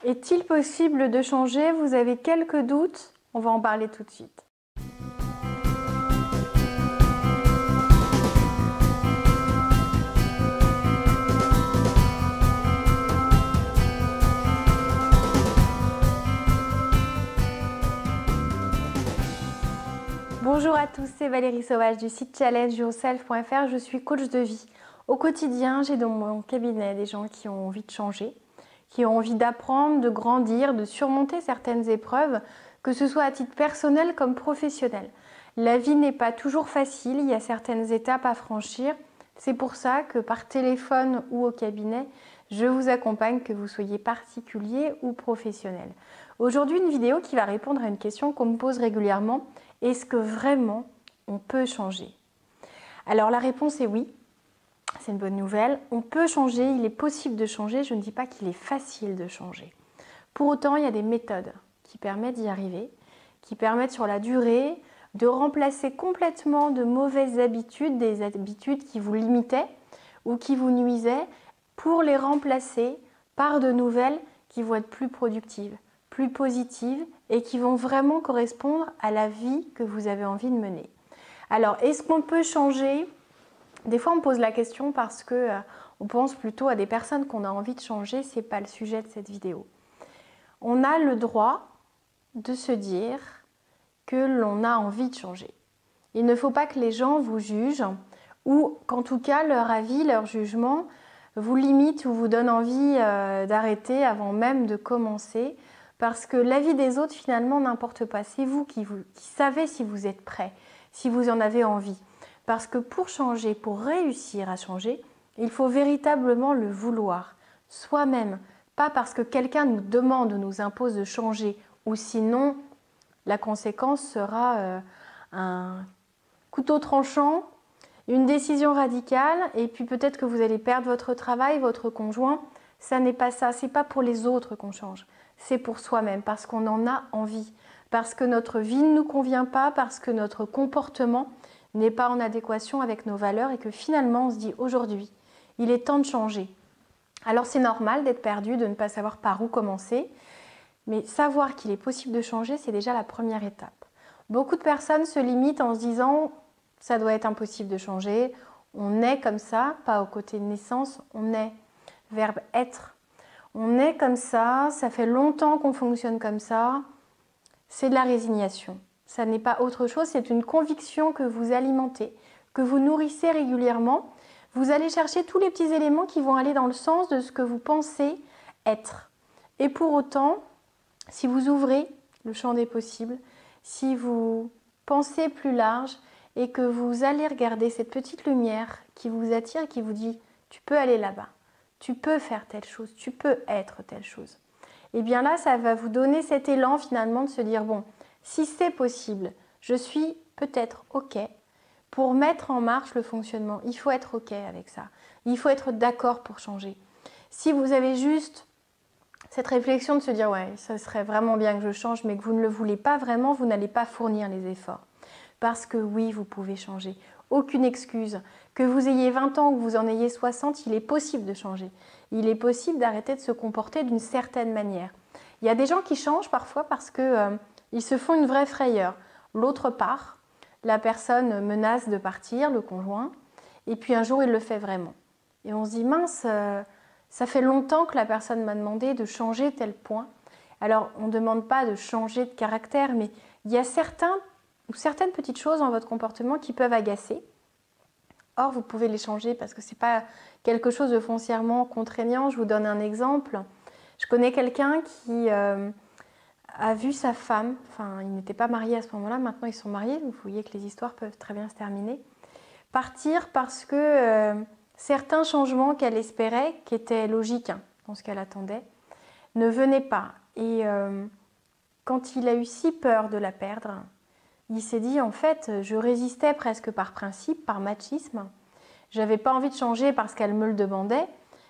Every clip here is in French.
Est-il possible de changer? Vous avez quelques doutes? On va en parler tout de suite. Bonjour à tous, c'est Valérie Sauvage du site challengeyourself.fr. Je suis coach de vie. Au quotidien, j'ai dans mon cabinet des gens qui ont envie de changer, qui ont envie d'apprendre, de grandir, de surmonter certaines épreuves, que ce soit à titre personnel comme professionnel. La vie n'est pas toujours facile, il y a certaines étapes à franchir. C'est pour ça que par téléphone ou au cabinet, je vous accompagne, que vous soyez particulier ou professionnel. Aujourd'hui, une vidéo qui va répondre à une question qu'on me pose régulièrement. Est-ce que vraiment on peut changer? Alors la réponse est oui. C'est une bonne nouvelle. On peut changer, il est possible de changer. Je ne dis pas qu'il est facile de changer. Pour autant, il y a des méthodes qui permettent d'y arriver, qui permettent sur la durée de remplacer complètement de mauvaises habitudes, des habitudes qui vous limitaient ou qui vous nuisaient, pour les remplacer par de nouvelles qui vont être plus productives, plus positives et qui vont vraiment correspondre à la vie que vous avez envie de mener. Alors, est-ce qu'on peut changer? Des fois, on me pose la question parce que on pense plutôt à des personnes qu'on a envie de changer. Ce n'est pas le sujet de cette vidéo. On a le droit de se dire que l'on a envie de changer. Il ne faut pas que les gens vous jugent ou qu'en tout cas leur avis, leur jugement vous limite ou vous donne envie d'arrêter avant même de commencer. Parce que l'avis des autres, finalement, n'importe pas. C'est vous qui savez si vous êtes prêt, si vous en avez envie. Parce que pour changer, pour réussir à changer, il faut véritablement le vouloir. Soi-même. Pas parce que quelqu'un nous demande ou nous impose de changer. Ou sinon, la conséquence sera un couteau tranchant, une décision radicale. Et puis peut-être que vous allez perdre votre travail, votre conjoint. Ça n'est pas ça. C'est pas pour les autres qu'on change. C'est pour soi-même, parce qu'on en a envie, parce que notre vie ne nous convient pas, parce que notre comportement n'est pas en adéquation avec nos valeurs et que finalement on se dit aujourd'hui, il est temps de changer. Alors c'est normal d'être perdu, de ne pas savoir par où commencer, mais savoir qu'il est possible de changer, c'est déjà la première étape. Beaucoup de personnes se limitent en se disant ça doit être impossible de changer, on est comme ça, pas au côté de naissance, on est, verbe être. On est comme ça fait longtemps qu'on fonctionne comme ça. C'est de la résignation. Ça n'est pas autre chose, c'est une conviction que vous alimentez, que vous nourrissez régulièrement. Vous allez chercher tous les petits éléments qui vont aller dans le sens de ce que vous pensez être. Et pour autant, si vous ouvrez le champ des possibles, si vous pensez plus large et que vous allez regarder cette petite lumière qui vous attire, qui vous dit « tu peux aller là-bas ». Tu peux faire telle chose, tu peux être telle chose. Et bien là, ça va vous donner cet élan finalement de se dire, bon, si c'est possible, je suis peut-être OK pour mettre en marche le fonctionnement. Il faut être OK avec ça. Il faut être d'accord pour changer. Si vous avez juste cette réflexion de se dire, ouais, ça serait vraiment bien que je change, mais que vous ne le voulez pas vraiment, vous n'allez pas fournir les efforts. Parce que oui, vous pouvez changer. Aucune excuse. Que vous ayez 20 ans ou que vous en ayez 60, il est possible de changer. Il est possible d'arrêter de se comporter d'une certaine manière. Il y a des gens qui changent parfois parce qu'ils se font une vraie frayeur. L'autre part, la personne menace de partir, le conjoint, et puis un jour il le fait vraiment. Et on se dit, mince, ça fait longtemps que la personne m'a demandé de changer tel point. Alors on ne demande pas de changer de caractère, mais il y a certaines petites choses dans votre comportement qui peuvent agacer. Or, vous pouvez les changer parce que ce n'est pas quelque chose de foncièrement contraignant. Je vous donne un exemple. Je connais quelqu'un qui a vu sa femme, enfin, ils n'étaient pas mariés à ce moment-là, maintenant ils sont mariés, vous voyez que les histoires peuvent très bien se terminer, partir parce que certains changements qu'elle espérait, qui étaient logiques dans ce qu'elle attendait, ne venaient pas. Et quand il a eu si peur de la perdre, il s'est dit, en fait, je résistais presque par principe, par machisme. Je n'avais pas envie de changer parce qu'elle me le demandait.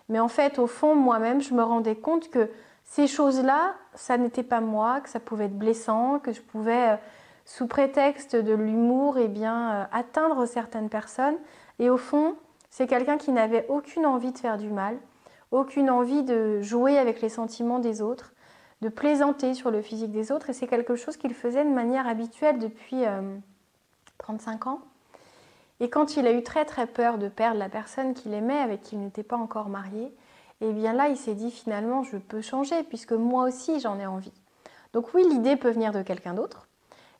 Mais en fait, au fond, moi-même, je me rendais compte que ces choses-là, ça n'était pas moi, que ça pouvait être blessant, que je pouvais, sous prétexte de l'humour, atteindre certaines personnes. Et au fond, c'est quelqu'un qui n'avait aucune envie de faire du mal, aucune envie de jouer avec les sentiments des autres, de plaisanter sur le physique des autres. Et c'est quelque chose qu'il faisait de manière habituelle depuis 35 ans. Et quand il a eu très très peur de perdre la personne qu'il aimait, avec qui il n'était pas encore marié, et bien là il s'est dit finalement je peux changer puisque moi aussi j'en ai envie. Donc oui, l'idée peut venir de quelqu'un d'autre.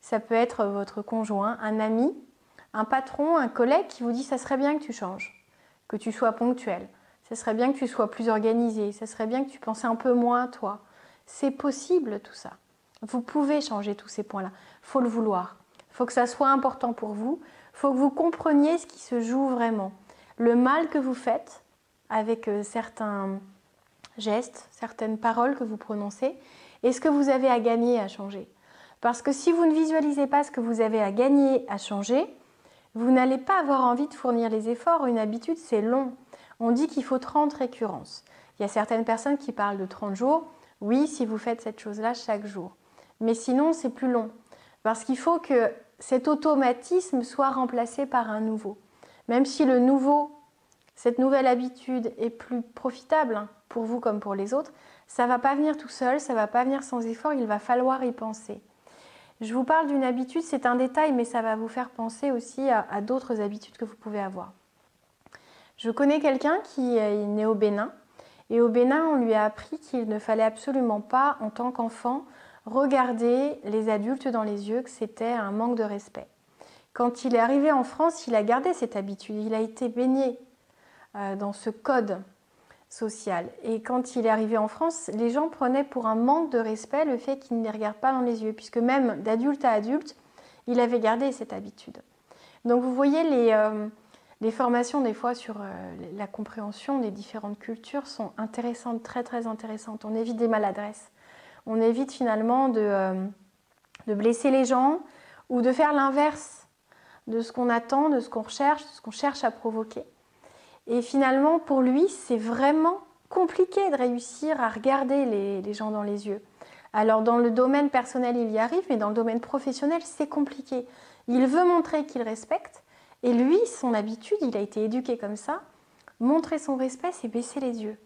Ça peut être votre conjoint, un ami, un patron, un collègue qui vous dit ça serait bien que tu changes, que tu sois ponctuel, ça serait bien que tu sois plus organisé, ça serait bien que tu penses un peu moins à toi. C'est possible tout ça. Vous pouvez changer tous ces points-là. Il faut le vouloir. Il faut que ça soit important pour vous. Il faut que vous compreniez ce qui se joue vraiment. Le mal que vous faites avec certains gestes, certaines paroles que vous prononcez, et ce que vous avez à gagner à changer. Parce que si vous ne visualisez pas ce que vous avez à gagner à changer, vous n'allez pas avoir envie de fournir les efforts. Une habitude, c'est long. On dit qu'il faut 30 récurrences. Il y a certaines personnes qui parlent de 30 jours. Oui, si vous faites cette chose-là chaque jour. Mais sinon, c'est plus long. Parce qu'il faut que cet automatisme soit remplacé par un nouveau. Même si le nouveau, cette nouvelle habitude est plus profitable pour vous comme pour les autres, ça ne va pas venir tout seul, ça ne va pas venir sans effort, il va falloir y penser. Je vous parle d'une habitude, c'est un détail, mais ça va vous faire penser aussi à d'autres habitudes que vous pouvez avoir. Je connais quelqu'un qui est né au Bénin, et au Bénin, on lui a appris qu'il ne fallait absolument pas, en tant qu'enfant, regarder les adultes dans les yeux, que c'était un manque de respect. Quand il est arrivé en France, il a gardé cette habitude, il a été baigné dans ce code social. Et quand il est arrivé en France, les gens prenaient pour un manque de respect le fait qu'il ne les regarde pas dans les yeux, puisque même d'adulte à adulte, il avait gardé cette habitude. Donc vous voyez, les formations des fois sur la compréhension des différentes cultures sont intéressantes, très très intéressantes. On évite des maladresses. On évite finalement de blesser les gens ou de faire l'inverse de ce qu'on attend, de ce qu'on recherche, de ce qu'on cherche à provoquer. Et finalement, pour lui, c'est vraiment compliqué de réussir à regarder les gens dans les yeux. Alors dans le domaine personnel, il y arrive, mais dans le domaine professionnel, c'est compliqué. Il veut montrer qu'il respecte, et lui, son habitude, il a été éduqué comme ça. Montrer son respect, c'est baisser les yeux.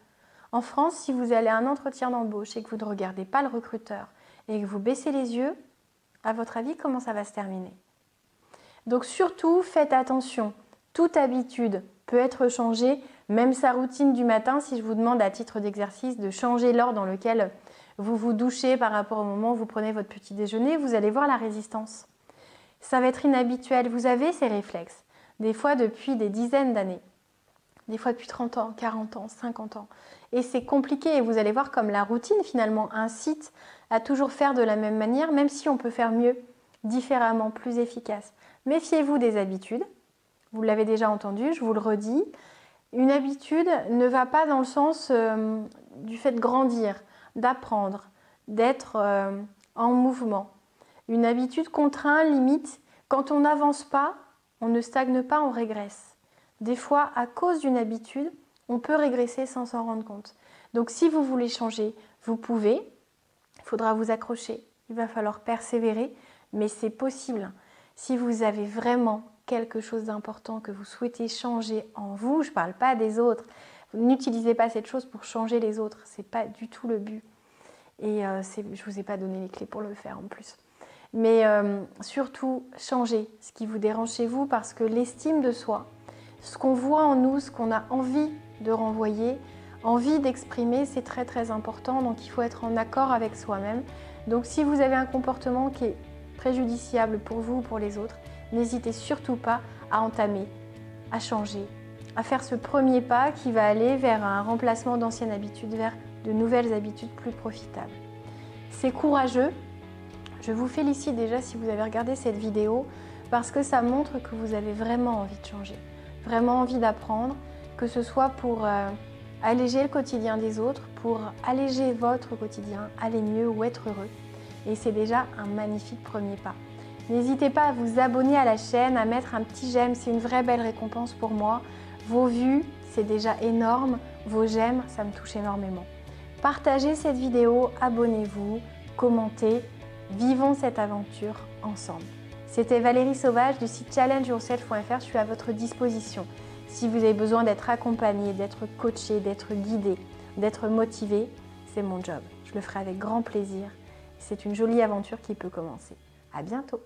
En France, si vous allez à un entretien d'embauche et que vous ne regardez pas le recruteur et que vous baissez les yeux, à votre avis, comment ça va se terminer? Donc surtout, faites attention. Toute habitude peut être changée, même sa routine du matin, si je vous demande à titre d'exercice de changer l'ordre dans lequel vous vous douchez par rapport au moment où vous prenez votre petit déjeuner, vous allez voir la résistance. Ça va être inhabituel. Vous avez ces réflexes, des fois depuis des dizaines d'années, des fois depuis 30 ans, 40 ans, 50 ans. Et c'est compliqué et vous allez voir comme la routine finalement incite à toujours faire de la même manière, même si on peut faire mieux, différemment, plus efficace. Méfiez-vous des habitudes. Vous l'avez déjà entendu, je vous le redis. Une habitude ne va pas dans le sens du fait de grandir, d'apprendre, d'être en mouvement. Une habitude contraint, limite. Quand on n'avance pas, on ne stagne pas, on régresse. Des fois, à cause d'une habitude, on peut régresser sans s'en rendre compte. Donc si vous voulez changer, vous pouvez. Il faudra vous accrocher. Il va falloir persévérer, mais c'est possible. Si vous avez vraiment quelque chose d'important que vous souhaitez changer en vous, je ne parle pas des autres. N'utilisez pas cette chose pour changer les autres. Ce n'est pas du tout le but. Et je ne vous ai pas donné les clés pour le faire en plus. Mais surtout, changez ce qui vous dérange chez vous parce que l'estime de soi, ce qu'on voit en nous, ce qu'on a envie de renvoyer, envie d'exprimer, c'est très très important. Donc il faut être en accord avec soi-même. Donc si vous avez un comportement qui est préjudiciable pour vous ou pour les autres, n'hésitez surtout pas à entamer, à changer, à faire ce premier pas qui va aller vers un remplacement d'anciennes habitudes, vers de nouvelles habitudes plus profitables. C'est courageux. Je vous félicite déjà si vous avez regardé cette vidéo parce que ça montre que vous avez vraiment envie de changer, vraiment envie d'apprendre, que ce soit pour alléger le quotidien des autres, pour alléger votre quotidien, aller mieux ou être heureux. Et c'est déjà un magnifique premier pas. N'hésitez pas à vous abonner à la chaîne, à mettre un petit j'aime, c'est une vraie belle récompense pour moi. Vos vues, c'est déjà énorme. Vos j'aime, ça me touche énormément. Partagez cette vidéo, abonnez-vous, commentez. Vivons cette aventure ensemble. C'était Valérie Sauvage du site challengeyourself.fr. Je suis à votre disposition. Si vous avez besoin d'être accompagné, d'être coaché, d'être guidé, d'être motivé, c'est mon job. je le ferai avec grand plaisir. C'est une jolie aventure qui peut commencer. À bientôt!